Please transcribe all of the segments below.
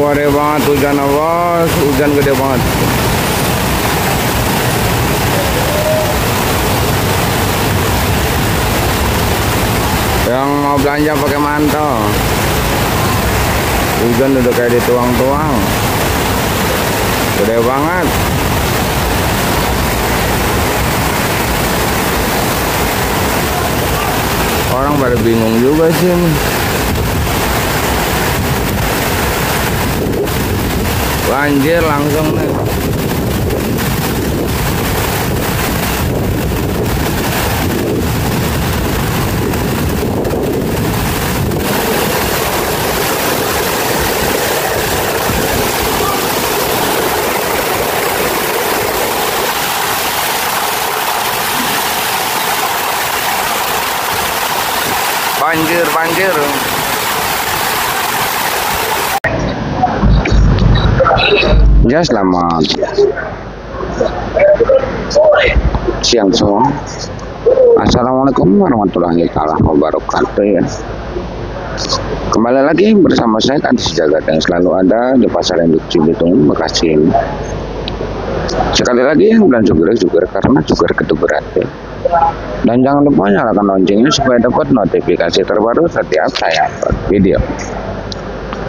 Gede banget hujan bos, hujan gede banget. Yang mau belanja pakai mantel, hujan udah kayak dituang-tuang, gede banget. Orang pada bingung juga sih. Banjir langsung nih. Banjir. Ya, selamat siang semua. Assalamualaikum warahmatullahi wabarakatuh ya. Kembali lagi bersama saya Kadis Jagat yang selalu ada di Pasar Induk Cibitung, Bekasi ini. Sekali lagi bulan Syukur karena syukur ketuberat ya. Dan jangan lupa nyalakan loncengnya supaya dapat notifikasi terbaru setiap saya upload video.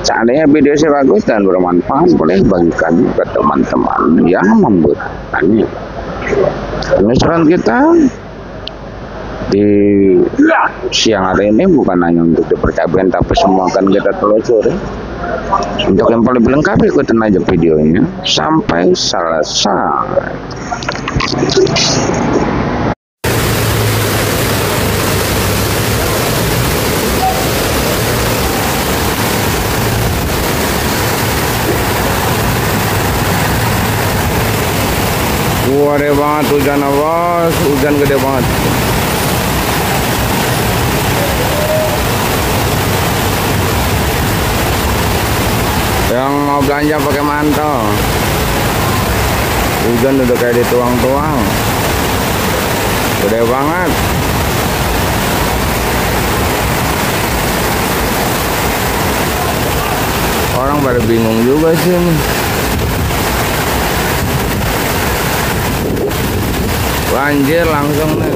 Seandainya video saya bagus dan bermanfaat, boleh bagikan ke teman-teman yang membutuhkannya. Penelusuran kita di siang hari ini bukan hanya untuk dipercayakan, tapi semua akan kita telusuri. Untuk yang paling lengkap, ikutin aja videonya sampai selesai. Gede banget hujan bos, hujan gede banget. Yang mau belanja pakai mantel, hujan udah kayak dituang-tuang, gede banget. Orang pada bingung juga sih. Banjir langsung nih.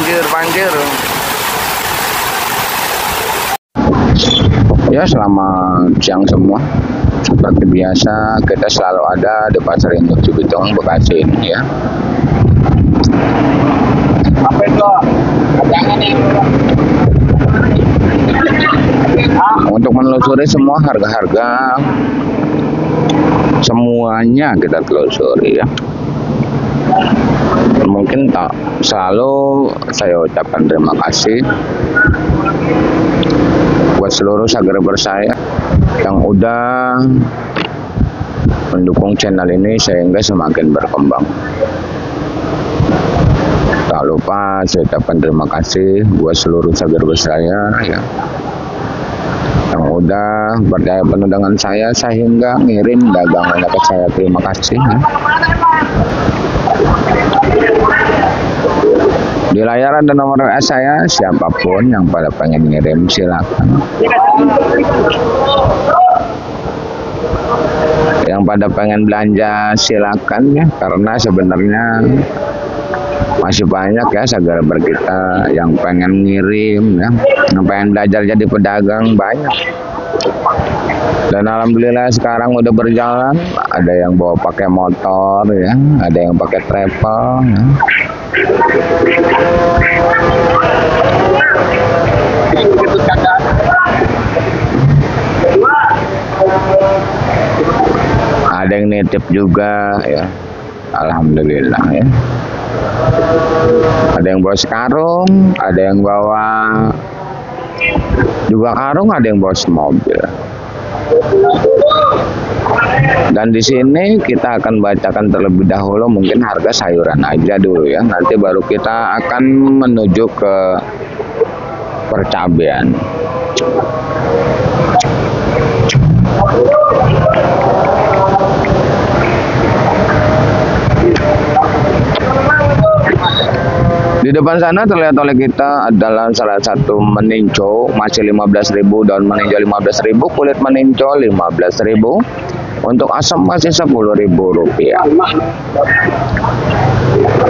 Banjir. Ya, selamat siang semua. Seperti biasa, kita selalu ada di Pasar Induk Cibitung, Bekasi ini ya. Apa itu? Jangan nih. Untuk menelusuri semua harga-harga, semuanya kita telusuri ya. Mungkin tak selalu saya ucapkan terima kasih buat seluruh subscriber saya yang udah mendukung channel ini sehingga semakin berkembang. Tak lupa saya ucapkan terima kasih buat seluruh subscriber saya ya, yang udah percaya penuh dengan saya sehingga ngirim dagangannya ke saya. Terima kasih ya. Di layar ada nomor WA saya, siapapun yang pada pengen ngirim silakan. Yang pada pengen belanja silakan ya, karena sebenarnya masih banyak ya subscriber kita yang pengen ngirim ya, yang pengen belajar jadi pedagang banyak. Dan alhamdulillah sekarang udah berjalan, ada yang bawa pakai motor ya, ada yang pakai travel ya. Ada yang nitip juga ya, alhamdulillah ya. Ada yang bawa sekarung, ada yang bawa juga karung, ada yang bawa semobil. Dan di sini kita akan bacakan terlebih dahulu mungkin harga sayuran aja dulu ya. Nanti baru kita akan menuju ke percabean. Di depan sana terlihat oleh kita adalah salah satu meninco, masih 15.000, daun meninco 15.000, kulit meninco 15.000. Untuk asam masih 10.000 rupiah.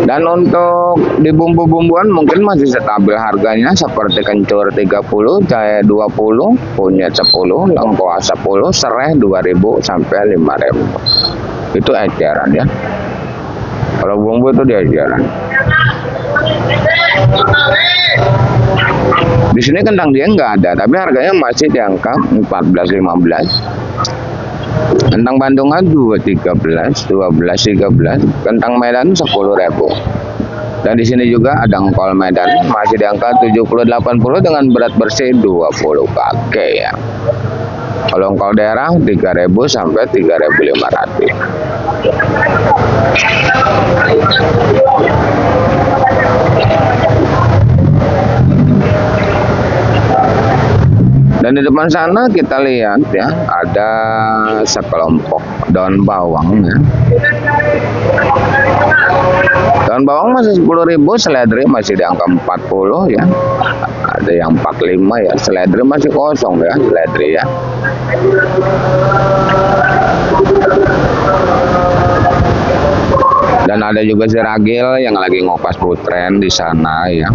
Dan untuk di bumbu-bumbuan mungkin masih stabil harganya, seperti kencur 30, jahe 20, kunyit 10, lengkuas 10, serai 2.000 sampai 5.000. Itu eceran ya. Kalau bumbu itu di eceran. Di sini kentang dia nggak ada, tapi harganya masih di angka 14.15. Kentang Bandungan 2.13, 12.13, kentang Medan 10.000. Dan di sini juga ada engkol Medan masih di angka 70-80 dengan berat bersih 20 kg ya. Kalau engkol daerah 3.000 sampai 3.500. Dan di depan sana kita lihat ya, ada sekelompok daun bawang ya. Daun bawang masih 10.000, seledri masih di angka 40 ya. Ada yang 45 ya, seledri masih kosong ya, seledri ya. Dan ada juga siragil yang lagi ngopas putren di sana ya.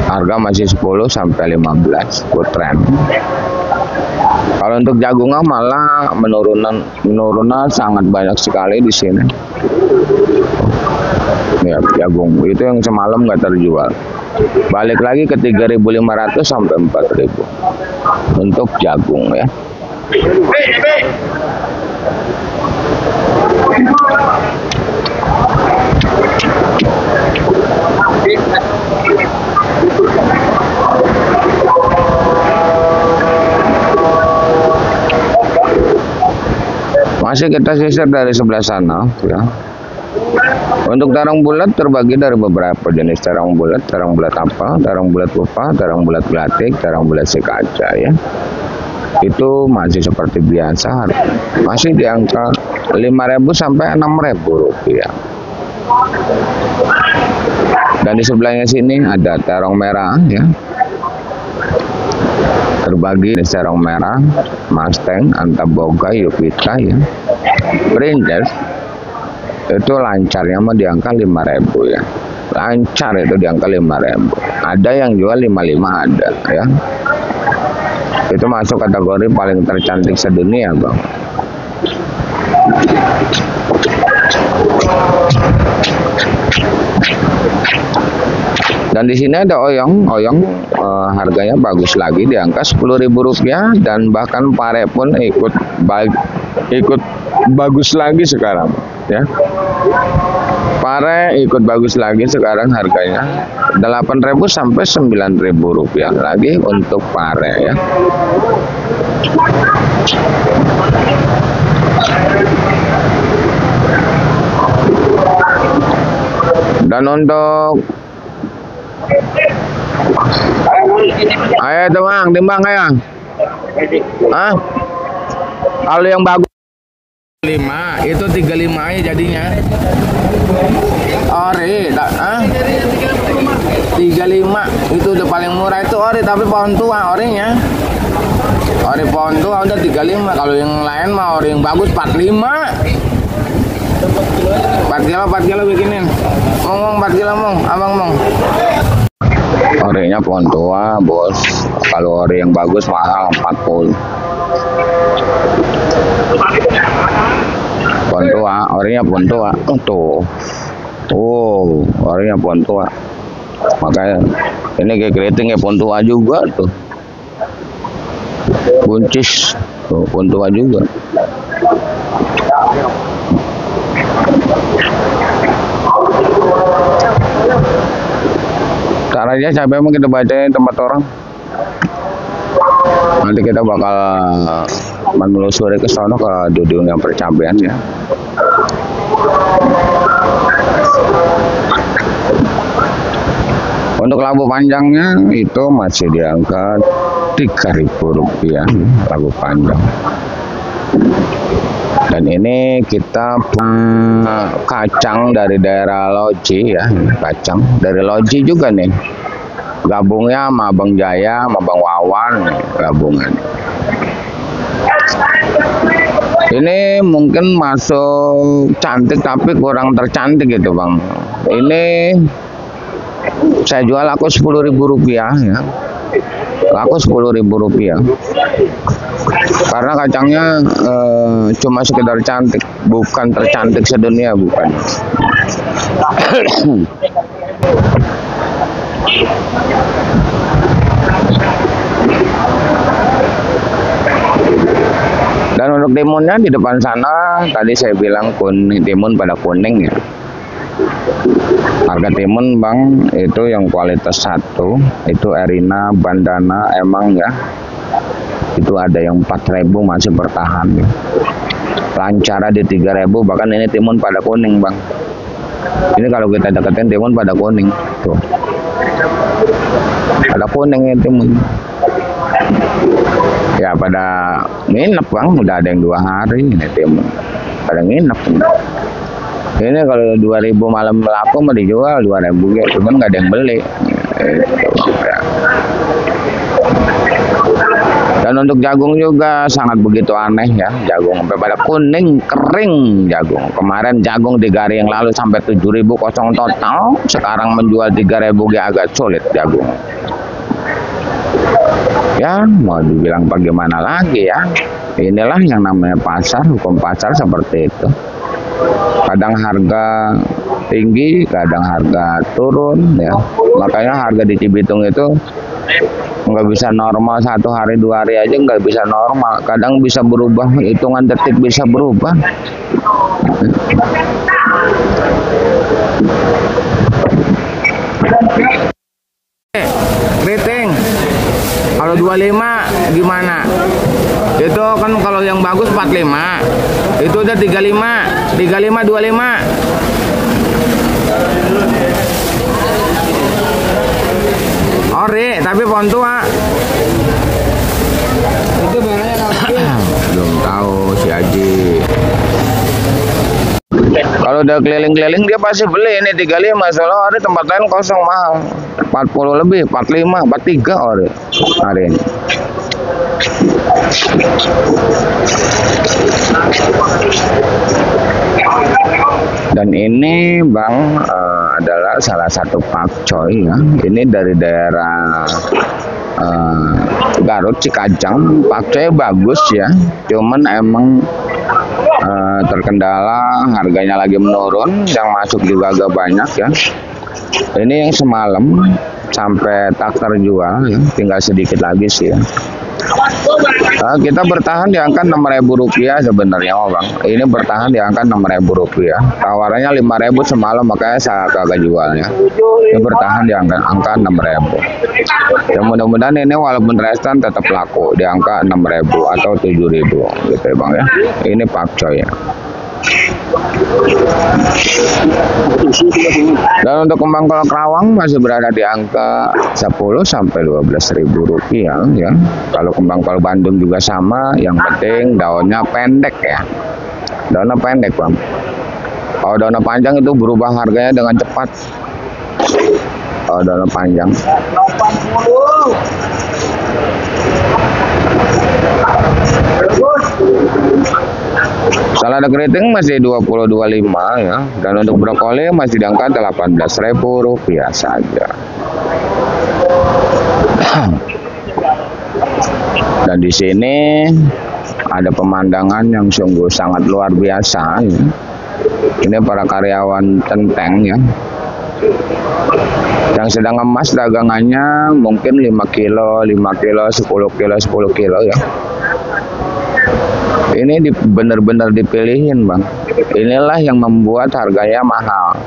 Harga masih 10 sampai 15 putren. Kalau untuk jagungnya malah menurunan sangat banyak sekali di sini. Ya, jagung itu yang semalam nggak terjual. Balik lagi ke 3.500 sampai 4.000 untuk jagung ya. Masih kita sisir dari sebelah sana ya. Untuk tarung bulat terbagi dari beberapa jenis tarung bulat apa, tarung bulat pupa, tarung bulat gelatik, tarung bulat sikaca ya. Itu masih seperti biasa, masih di angka 5.000 sampai 6.000 rupiah. Dan di sebelahnya sini ada terong merah ya. Terbagi di terong merah, Mustang, Antaboga, Yupita ya. Princess itu lancarnya mah di angka 5.000 ya. Lancar itu di angka 5.000. Ada yang jual 55 ada ya. Itu masuk kategori paling tercantik sedunia, Bang. Dan di sini ada oyong harganya bagus lagi di angka 10.000 rupiah, dan bahkan pare pun ikut bagus lagi sekarang ya. Pare ikut bagus lagi sekarang, harganya 8.000 sampai 9.000 rupiah lagi untuk pare ya. Dan untuk ayo teman, timbang kayak kalau yang bagus 5 itu 35 aja jadinya. Ori 35 itu udah paling murah, itu ori tapi pohon tua orinya. Ori pohon tua udah 35. Kalau yang lain mah ori yang bagus 45. 4 kilo bikinin. Mong 4 kilo mong, abang mong. Orinya pohon tua, bos. Kalau ori yang bagus mahal 40. Pohon tua, orinya pohon tua. Tuh. Orinya pohon tua. Makanya ini kayak keriting ya pohon tua juga tuh. Buncis tuh pohon tua juga. Caranya sampai mau kita bacain tempat orang. Nanti kita bakal menelusuri ke sana ke dunia percabean ya. Untuk labu panjangnya itu masih di angka Rp3.000 labu panjang. Dan ini kita kacang dari daerah Loji ya, kacang dari Loji juga nih. Gabungnya sama Abang Jaya, sama Bang Wawan nih, gabungan. Ini mungkin masuk cantik tapi kurang tercantik gitu Bang. Ini saya jual aku Rp10.000 ya. Laku Rp10.000. Karena kacangnya cuma sekedar cantik, bukan tercantik sedunia, bukan. Dan untuk timunnya di depan sana tadi saya bilang timun pada kuning ya. Harga timun Bang itu yang kualitas 1 itu Erina bandana emang ya. Itu ada yang 4.000 masih bertahan ya. Lancara di 3.000, bahkan ini timun pada kuning Bang. Ini kalau kita deketin timun pada kuning tuh. Ada kuning ya timun. Ya pada nginep Bang, udah ada yang 2 hari ini timun. Pada nginep. Ini kalau 2.000 malam laku mau dijual 2.000 ya, cuman nggak ada yang beli. Dan untuk jagung juga sangat begitu aneh ya, jagung sampai pada kuning kering jagung. Kemarin jagung 3 hari yang lalu sampai 7.000 kosong total, sekarang menjual 3.000 ya agak sulit jagung. Ya mau dibilang bagaimana lagi ya, inilah yang namanya pasar, hukum pasar seperti itu. Kadang harga tinggi, kadang harga turun ya. Makanya harga di Cibitung itu nggak bisa normal, 1 hari 2 hari aja nggak bisa normal. Kadang bisa berubah, hitungan detik bisa berubah. Keriting kalau 25 gimana? Itu kan kalau yang bagus 45. Itu udah 35, 25. Ori, tapi pohon tua. Itu barangnya belum tahu si Aji. Kalau udah keliling-keliling dia pasti beli ini 35, soalnya hari tempat lain kosong mahal. 40 lebih, 45, 43 ori hari ini. Dan ini Bang adalah salah satu pakcoy ya. Ini dari daerah Garut Cikajang. Pakcoy bagus ya, cuman emang terkendala harganya lagi menurun, yang masuk juga agak banyak ya. Ini yang semalam sampai tak terjual ya, tinggal sedikit lagi sih ya. Kita bertahan di angka Rp6.000 sebenarnya Bang. Ini bertahan di angka Rp6.000. Tawarannya Rp5.000 semalam, makanya saya kagak jualnya. Ini bertahan di angka Rp6.000. Ya mudah-mudahan ini walaupun restan tetap laku di angka Rp6.000 atau Rp7.000 gitu ya Bang ya. Ini pakcoy ya. Dan untuk kembang kol kerawang masih berada di angka 10 sampai 12.000 rupiah ya. Kalau kembang kol Bandung juga sama, yang penting daunnya pendek ya. Daunnya pendek Bang. Kalau daunnya panjang itu berubah harganya dengan cepat. Kalau daunnya panjang. Salada keriting masih 20-25 ya. Dan untuk brokoli masih di angka Rp18.000 saja. Dan di sini ada pemandangan yang sungguh sangat luar biasa ya. Ini para karyawan centeng ya, yang sedang emas dagangannya mungkin 5 kilo, 5 kilo, 10 kilo, 10 kilo ya. Ini benar-benar dipilihin Bang. Inilah yang membuat harganya mahal.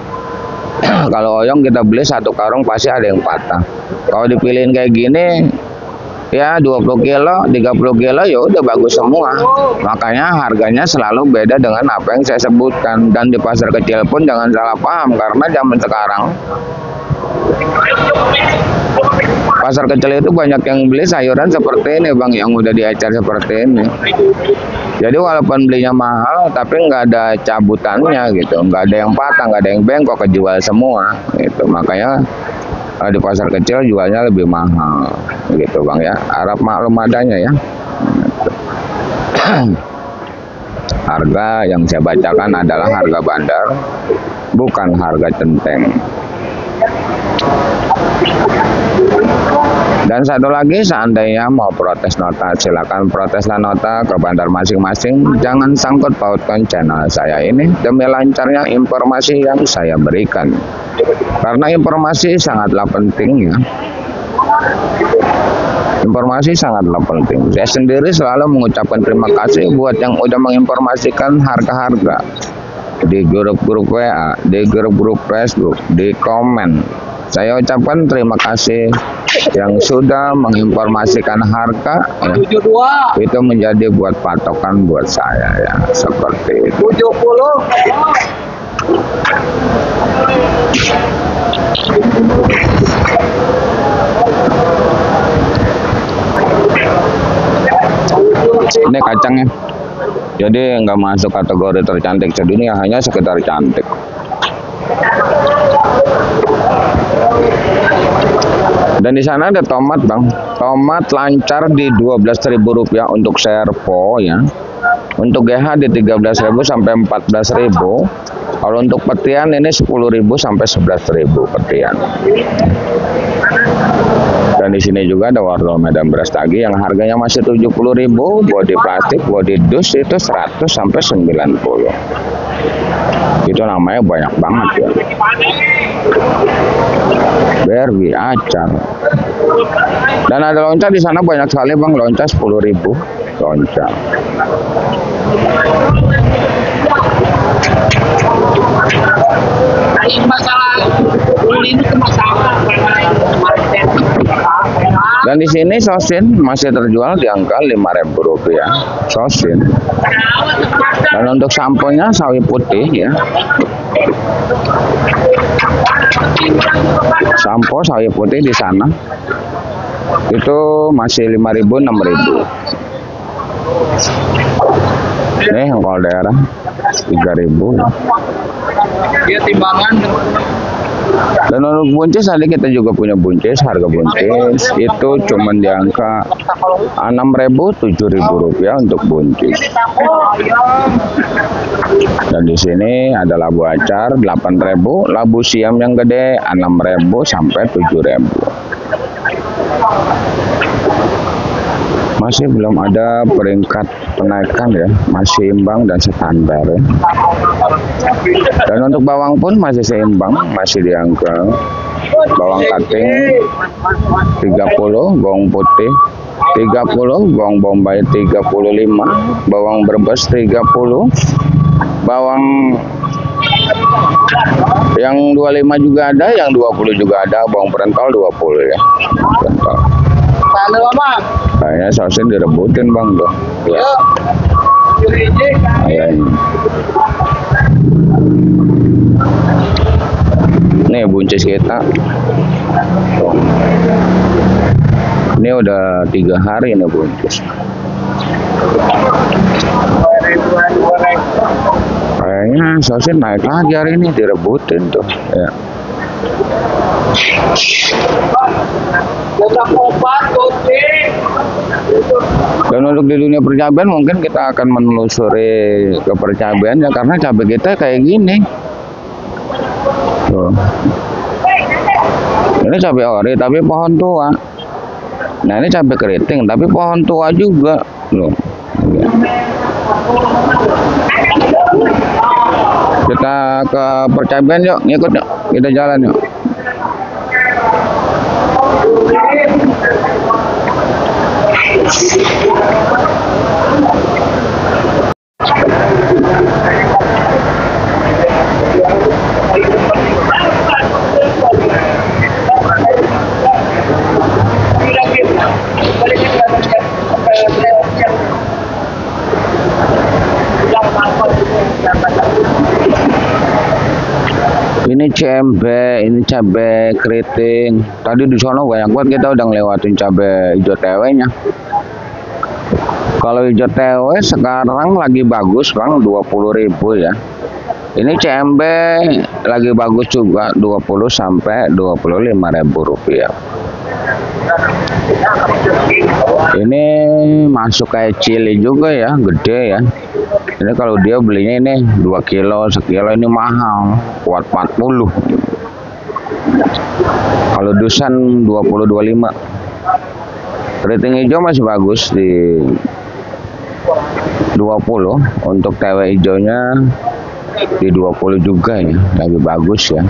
Kalau oyong kita beli 1 karung pasti ada yang patah. Kalau dipilihin kayak gini ya 20 kilo, 30 kilo ya udah bagus semua. Makanya harganya selalu beda dengan apa yang saya sebutkan. Dan di pasar kecil pun jangan salah paham, karena zaman sekarang pasar kecil itu banyak yang beli sayuran seperti ini bang, yang udah diecer seperti ini. Jadi walaupun belinya mahal, tapi nggak ada cabutannya gitu, nggak ada yang patah, nggak ada yang bengkok, kejual semua gitu. Makanya di pasar kecil jualnya lebih mahal gitu bang ya. Harap maklum adanya ya. Harga yang saya bacakan adalah harga bandar, bukan harga centeng. Dan satu lagi, seandainya mau protes nota, silakan proteslah nota ke bandar masing-masing. Jangan sangkut pautkan channel saya ini demi lancarnya informasi yang saya berikan. Karena informasi sangatlah penting ya. Informasi sangatlah penting. Saya sendiri selalu mengucapkan terima kasih buat yang udah menginformasikan harga-harga di grup-grup WA, di grup-grup Facebook, di komen. Saya ucapkan terima kasih yang sudah menginformasikan harga ya. Itu menjadi buat patokan buat saya ya, seperti itu. 70. Ini kacangnya, jadi nggak masuk kategori tercantik sedunia, hanya sekedar cantik. Dan di sana ada tomat bang, tomat lancar di Rp12.000 untuk servo ya. Untuk GH di 13.000 sampai 14.000. Kalau untuk petian ini 10.000 sampai 11.000 petian. Dan di sini juga ada warung Medan beras tagi yang harganya masih 70.000, bodi plastik, bodi dus itu 100 sampai 90. Itu namanya banyak banget ya. Berwi, acar. Dan ada lonca di sana banyak sekali bang, lonca 10.000 lonca. Dan di sini sosin masih terjual di angka Rp5.000 sosin. Dan untuk samponya sawi putih ya. Sampo sawi putih di sana itu masih 5.000 6.000. Nih kalau daerah 3.000. Dia timbangan. Dan untuk buncis tadi kita juga punya buncis, harga buncis itu cuma di angka 6.000 7.000 untuk buncis. Dan di sini ada labu acar 8.000, labu siam yang gede 6.000 sampai 7.000. Masih belum ada peringkat penaikan ya, masih imbang dan standar ya. Dan untuk bawang pun masih seimbang, masih di angka bawang kating 30, bawang putih 30, bawang bombay 35, bawang brebes 30, bawang yang 25 juga ada, yang 20 juga ada, bawang perentol 20 ya. Perentol. Kayaknya sosin direbutin bang tuh. Ya. Nih buncis kita. Tuh. Ini udah 3 hari nih buncis. Kayaknya sosin naik lagi hari ini, direbutin tuh. Ya. Dan untuk di dunia percabean mungkin kita akan menelusuri ke percabean ya, karena cabai kita kayak gini. Tuh. Ini cabai ori tapi pohon tua. Nah ini cabai keriting tapi pohon tua juga loh. Kita ke percabean yuk, ngikut yuk, kita jalan yuk. Ini CMB, ini cabai keriting. Tadi di sana banyak banget, kita udah ngelewatin cabai hijau TW-nya. Kalau hijau TW sekarang lagi bagus Bang, 20.000 ya. Ini CMB lagi bagus juga, 20 sampai 25.000 rupiah. Ini masuk kayak cili juga ya, gede ya. Ini kalau dia belinya ini 2 kilo, sekilo ini mahal, kuat 40. Kalau dusan 20-25. Keriting hijau masih bagus di 20. Untuk TW hijaunya di 20 juga ya, lagi bagus ya.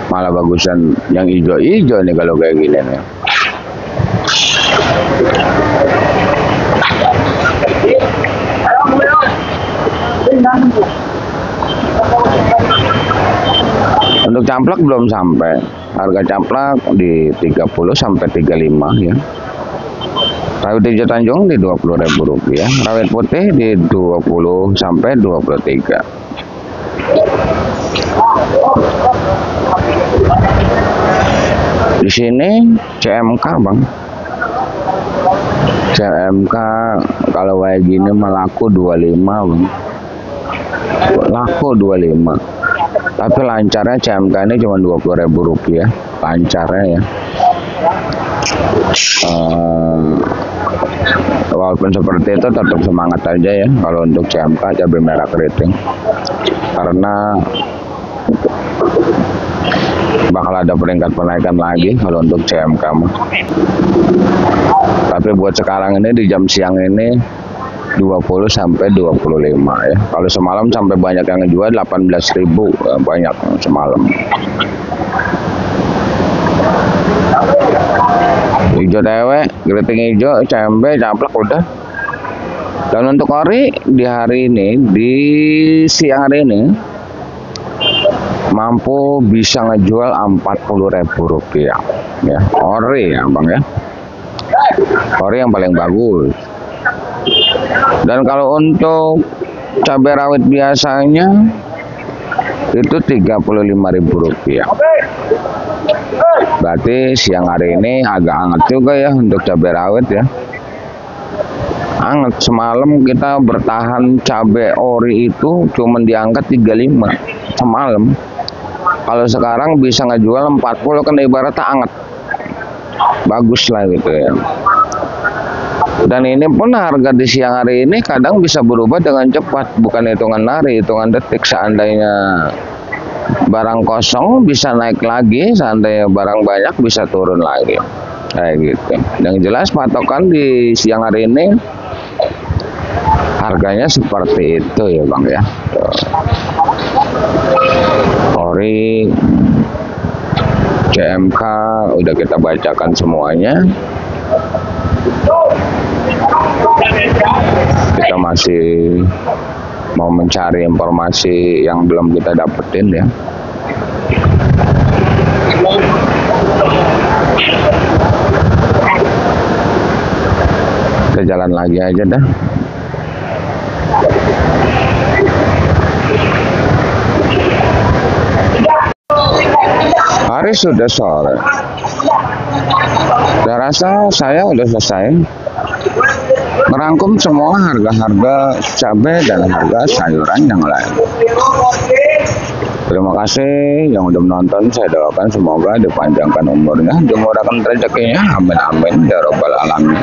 Malah bagusan yang hijau-hijau nih kalau kayak gini nih. Untuk camplak belum sampai. Harga camplak di 30 sampai 35 ya. Rawit hijau Tanjung di 20.000 rupiah. Rawit putih di 20 sampai 23. Di sini CMK Bang. CMK kalau kayak gini melaku 25 Bang. Laku 25. Tapi lancarnya CMK ini cuma 20.000 rupiah. Lancarnya ya. Walaupun seperti itu tetap semangat aja ya kalau untuk CMK cabai merah keriting, karena bakal ada peringkat penaikan lagi kalau untuk CMK mah. Tapi buat sekarang ini di jam siang ini 20 sampai 25 ya. Kalau semalam sampai banyak yang ngejual 18.000, banyak semalam. Hijau TW, keriting hijau, CMB, camplak udah. Dan untuk ori di hari ini, di siang hari ini mampu bisa ngejual 40.000 rupiah ya. Ori ya Bang ya. Ori yang paling bagus. Dan kalau untuk cabai rawit biasanya itu 35.000 rupiah. Berarti siang hari ini agak hangat juga ya untuk cabai rawit ya. Hangat. Semalam kita bertahan cabai ori itu cuma diangkat 35 semalam. Kalau sekarang bisa ngejual 40 kan ibaratnya hangat. Bagus lah gitu ya. Dan ini pun harga di siang hari ini kadang bisa berubah dengan cepat, bukan hitungan hari, hitungan detik. Seandainya barang kosong bisa naik lagi, seandainya barang banyak bisa turun lagi, kayak gitu. Yang jelas patokan di siang hari ini harganya seperti itu ya Bang ya. Ori, CMK udah kita bacakan semuanya. Kita masih mau mencari informasi yang belum kita dapetin ya. Kita jalan lagi aja dah. Hari sudah sore. Saya rasa saya udah selesai merangkum semua harga-harga cabai dan harga sayuran yang lain. Terima kasih yang udah menonton. Saya doakan semoga dipanjangkan umurnya, dimurahkan rezekinya, amin amin ya robbal alamin.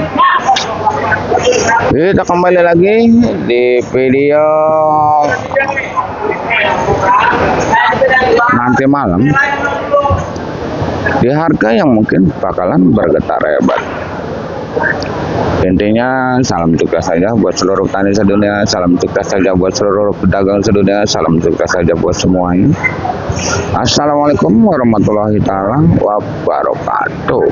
Kita kembali lagi di video nanti malam di harga yang mungkin bakalan bergetar hebat. Intinya salam sukses saja buat seluruh petani sedunia, salam sukses saja buat seluruh pedagang sedunia, salam sukses saja buat semuanya. Assalamualaikum warahmatullahi wabarakatuh.